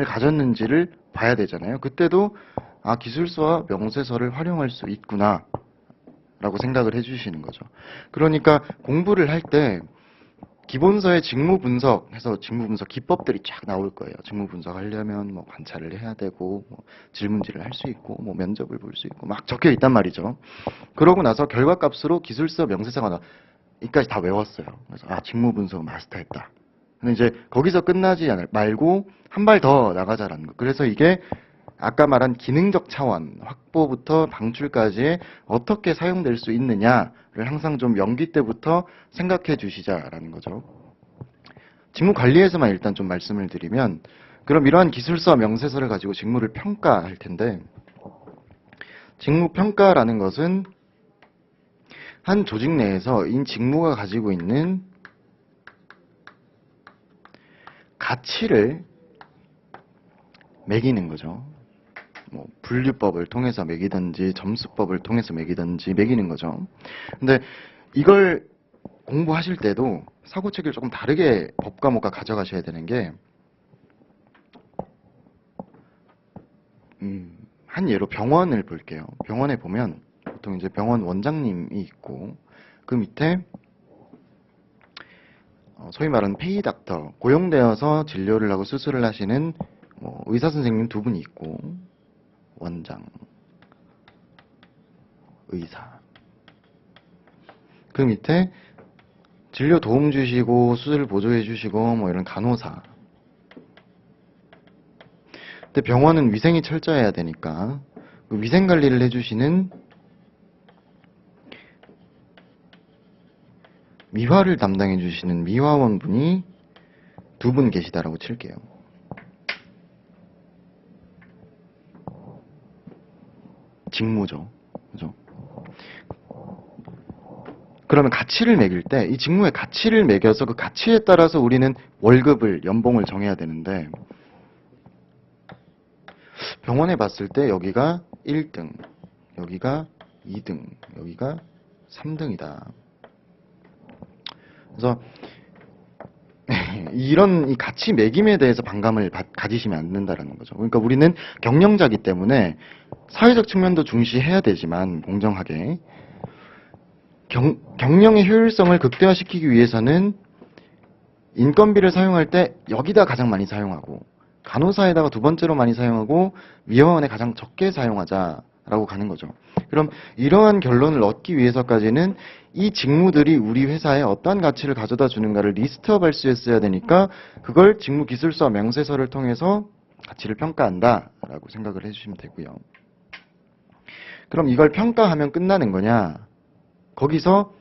가졌는지를 봐야 되잖아요. 그때도 아, 기술서와 명세서를 활용할 수 있구나 라고 생각을 해주시는 거죠. 그러니까 공부를 할 때 기본서의 직무 분석해서 직무 분석 기법들이 쫙 나올 거예요. 직무 분석하려면 뭐 관찰을 해야 되고 뭐 질문지를 할 수 있고 뭐 면접을 볼 수 있고 막 적혀 있단 말이죠. 그러고 나서 결과값으로 기술서 명세서가 나 이까지 다 외웠어요. 그래서 아, 직무 분석 마스터했다. 근데 이제 거기서 끝나지 말고 한 발 더 나가자라는 거. 그래서 이게 아까 말한 기능적 차원, 확보부터 방출까지 어떻게 사용될 수 있느냐를 항상 좀 연기 때부터 생각해 주시자라는 거죠. 직무 관리에서만 일단 좀 말씀을 드리면, 그럼 이러한 기술서, 명세서를 가지고 직무를 평가할 텐데, 직무 평가라는 것은 한 조직 내에서 이 직무가 가지고 있는 가치를 매기는 거죠. 뭐 분류법을 통해서 매기든지 점수법을 통해서 매기든지 매기는 거죠. 근데 이걸 공부하실 때도 사고체계를 조금 다르게 법 과목과 가져가셔야 되는 게, 한 예로 병원을 볼게요. 병원에 보면 보통 이제 병원 원장님이 있고 그 밑에 소위 말하는 페이 닥터, 고용되어서 진료를 하고 수술을 하시는 뭐 의사 선생님 두 분이 있고, 원장, 의사. 그 밑에 진료 도움 주시고 수술 보조해 주시고 뭐 이런 간호사. 근데 병원은 위생이 철저해야 되니까 그 위생 관리를 해주시는 미화를 담당해 주시는 미화원 분이 두 분 계시다라고 칠게요. 직무죠. 그죠? 그러면 가치를 매길 때 이 직무의 가치를 매겨서 그 가치에 따라서 우리는 월급을, 연봉을 정해야 되는데, 병원에 봤을 때 여기가 1등, 여기가 2등, 여기가 3등이다. 그래서 이런 이 가치 매김에 대해서 반감을 가지시면 안 된다는 거죠. 그러니까 우리는 경영자기 때문에 사회적 측면도 중시해야 되지만 공정하게 경영의 효율성을 극대화시키기 위해서는 인건비를 사용할 때 여기다 가장 많이 사용하고 간호사에다가 두 번째로 많이 사용하고 미화원에 가장 적게 사용하자라고 가는 거죠. 그럼 이러한 결론을 얻기 위해서까지는 이 직무들이 우리 회사에 어떠한 가치를 가져다 주는가를 리스트업할 수 있어야 되니까 그걸 직무 기술서 명세서를 통해서 가치를 평가한다라고 생각을 해주시면 되고요. 그럼 이걸 평가하면 끝나는 거냐? 거기서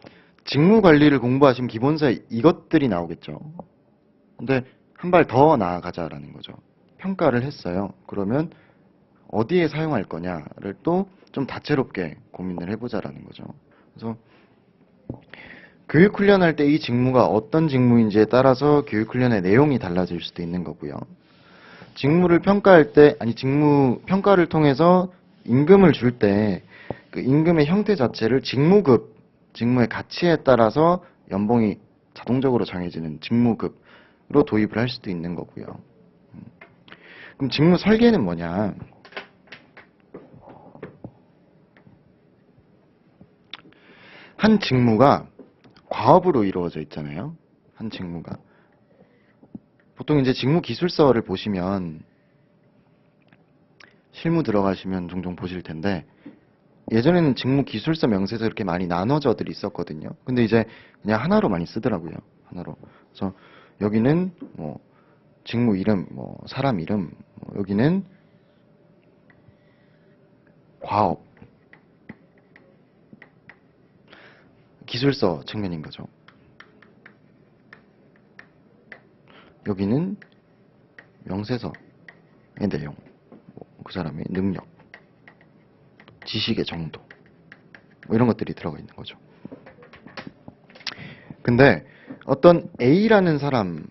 직무 관리를 공부하신 기본서에 이것들이 나오겠죠. 근데 한 발 더 나아가자라는 거죠. 평가를 했어요. 그러면 어디에 사용할 거냐를 또 좀 다채롭게 고민을 해보자라는 거죠. 그래서 교육 훈련할 때 이 직무가 어떤 직무인지에 따라서 교육 훈련의 내용이 달라질 수도 있는 거고요. 직무를 평가할 때, 아니 직무 평가를 통해서 임금을 줄 때 그 임금의 형태 자체를 직무급, 직무의 가치에 따라서 연봉이 자동적으로 정해지는 직무급으로 도입을 할 수도 있는 거고요. 그럼 직무 설계는 뭐냐? 한 직무가 과업으로 이루어져 있잖아요. 한 직무가. 보통 이제 직무 기술서를 보시면 실무 들어가시면 종종 보실 텐데, 예전에는 직무 기술서 명세서 이렇게 많이 나눠져들 있었거든요. 근데 이제 그냥 하나로 많이 쓰더라고요. 하나로. 그래서 여기는 뭐 직무 이름, 뭐 사람 이름, 뭐 여기는 과업, 기술서 측면인 거죠. 여기는 명세서의 내용, 그 사람의 능력, 지식의 정도, 뭐 이런 것들이 들어가 있는 거죠. 근데 어떤 A라는 사람의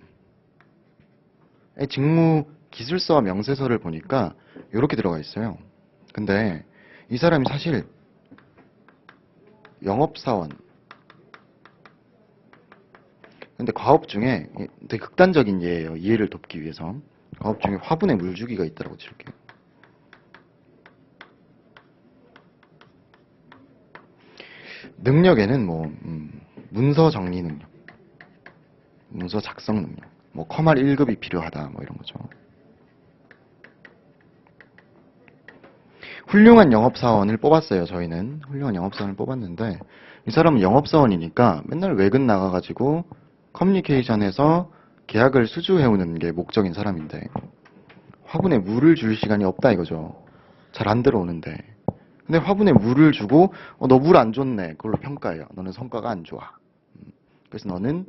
직무 기술서와 명세서를 보니까 이렇게 들어가 있어요. 근데 이 사람이 사실 영업사원. 근데 과업 중에 되게 극단적인 예예요. 이해를 돕기 위해서. 과업 중에 화분에 물주기가 있다고 칠게요. 능력에는 뭐 문서 정리 능력, 문서 작성 능력, 뭐 컴활 1급이 필요하다 뭐 이런 거죠. 훌륭한 영업사원을 뽑았어요. 저희는 훌륭한 영업사원을 뽑았는데 이 사람은 영업사원이니까 맨날 외근 나가가지고 커뮤니케이션에서 계약을 수주해오는 게 목적인 사람인데 화분에 물을 줄 시간이 없다 이거죠. 잘 안 들어오는데. 근데 화분에 물을 주고 너 물 안 줬네. 그걸로 평가해요. 너는 성과가 안 좋아. 그래서 너는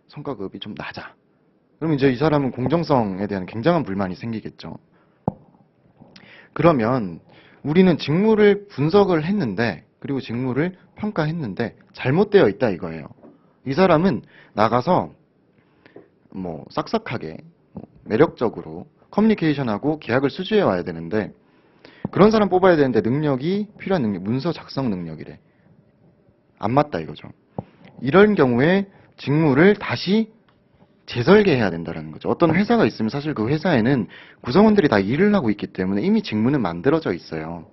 성과급이 좀 낮아. 그럼 이제 이 사람은 공정성에 대한 굉장한 불만이 생기겠죠. 그러면 우리는 직무를 분석을 했는데 그리고 직무를 평가했는데 잘못되어 있다 이거예요. 이 사람은 나가서 뭐 싹싹하게 매력적으로 커뮤니케이션하고 계약을 수주해 와야 되는데 그런 사람 뽑아야 되는데 능력이 필요한 능력, 문서 작성 능력이래. 안 맞다 이거죠. 이런 경우에 직무를 다시 재설계해야 된다는 거죠. 어떤 회사가 있으면 사실 그 회사에는 구성원들이 다 일을 하고 있기 때문에 이미 직무는 만들어져 있어요.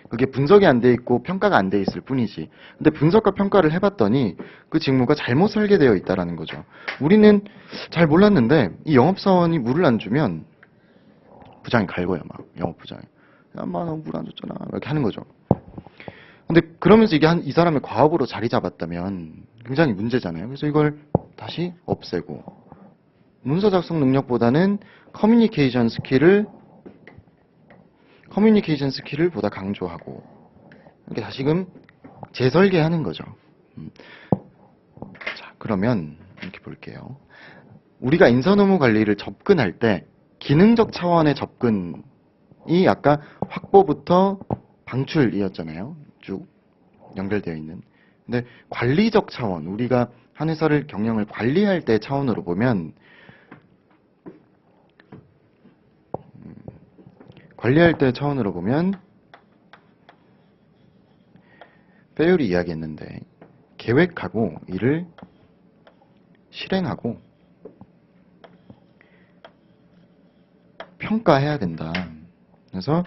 그게 분석이 안 돼 있고 평가가 안 돼 있을 뿐이지. 근데 분석과 평가를 해봤더니 그 직무가 잘못 설계되어 있다는 거죠. 우리는 잘 몰랐는데 이 영업사원이 물을 안 주면 부장이 갈고요, 막 영업부장이. 엄마 너 물 안 줬잖아. 이렇게 하는 거죠. 근데 그러면서 이게 이 사람의 과업으로 자리 잡았다면 굉장히 문제잖아요. 그래서 이걸 다시 없애고 문서 작성 능력보다는 커뮤니케이션 스킬을 보다 강조하고 이렇게 다시금 재설계하는 거죠. 자, 그러면 이렇게 볼게요. 우리가 인사노무 관리를 접근할 때 기능적 차원의 접근이 아까 확보부터 방출이었잖아요. 쭉 연결되어 있는. 근데 관리적 차원, 우리가 한 회사를 경영을 관리할 때 차원으로 보면 페율이 이야기했는데 계획하고 이를 실행하고 평가해야 된다. 그래서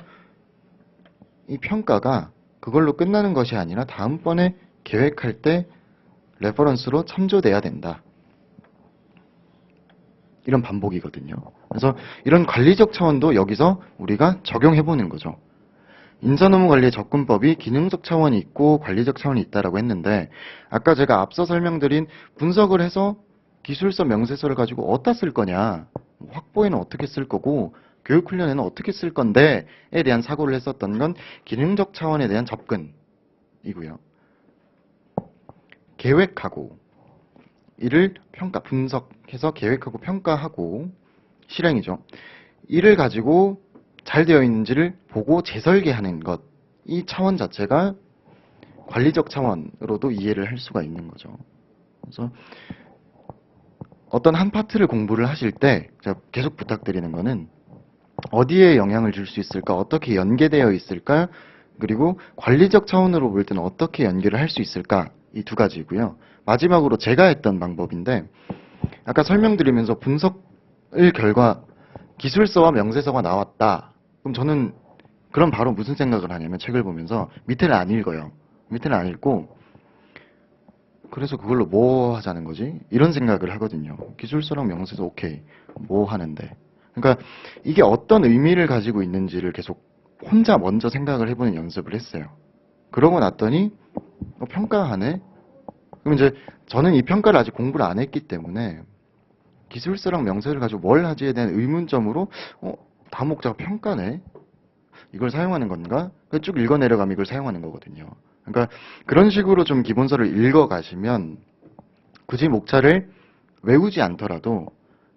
이 평가가 그걸로 끝나는 것이 아니라 다음번에 계획할 때 레퍼런스로 참조돼야 된다. 이런 반복이거든요. 그래서 이런 관리적 차원도 여기서 우리가 적용해보는 거죠. 인사노무관리의 접근법이 기능적 차원이 있고 관리적 차원이 있다라고 했는데 아까 제가 앞서 설명드린 분석을 해서 기술서 명세서를 가지고 어디다 쓸 거냐, 확보에는 어떻게 쓸 거고 교육훈련에는 어떻게 쓸 건데에 대한 사고를 했었던 건 기능적 차원에 대한 접근이고요. 계획하고 이를 분석해서 계획하고 평가하고 실행이죠. 이를 가지고 잘 되어 있는지를 보고 재설계하는 것, 이 차원 자체가 관리적 차원으로도 이해를 할 수가 있는 거죠. 그래서 어떤 한 파트를 공부를 하실 때 제가 계속 부탁드리는 거는 어디에 영향을 줄 수 있을까, 어떻게 연계되어 있을까, 그리고 관리적 차원으로 볼 때는 어떻게 연계를 할 수 있을까, 이 두 가지고요. 마지막으로 제가 했던 방법인데 아까 설명드리면서 분석을 결과 기술서와 명세서가 나왔다. 그럼 저는 그럼 바로 무슨 생각을 하냐면 책을 보면서 밑에는 안 읽어요. 밑에는 안 읽고 그래서 그걸로 뭐 하자는 거지? 이런 생각을 하거든요. 기술서랑 명세서 오케이. 뭐 하는데. 그러니까 이게 어떤 의미를 가지고 있는지를 계속 혼자 먼저 생각을 해보는 연습을 했어요. 그러고 났더니 평가하네? 그럼 이제 저는 이 평가를 아직 공부를 안 했기 때문에 기술서랑 명세를 가지고 뭘 하지에 대한 의문점으로 다목적 평가네? 이걸 사용하는 건가? 쭉 읽어 내려가면 이걸 사용하는 거거든요. 그러니까 그런 식으로 좀 기본서를 읽어 가시면 굳이 목차를 외우지 않더라도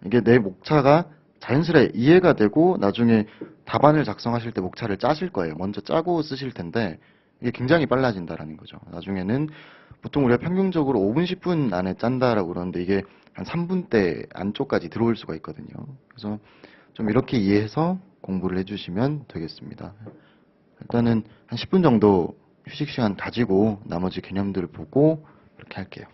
이게 내 목차가 자연스레 이해가 되고 나중에 답안을 작성하실 때 목차를 짜실 거예요. 먼저 짜고 쓰실 텐데 이게 굉장히 빨라진다라는 거죠. 나중에는 보통 우리가 평균적으로 5분, 10분 안에 짠다라고 그러는데 이게 한 3분대 안쪽까지 들어올 수가 있거든요. 그래서 좀 이렇게 이해해서 공부를 해주시면 되겠습니다. 일단은 한 10분 정도 휴식 시간 가지고 나머지 개념들을 보고 이렇게 할게요.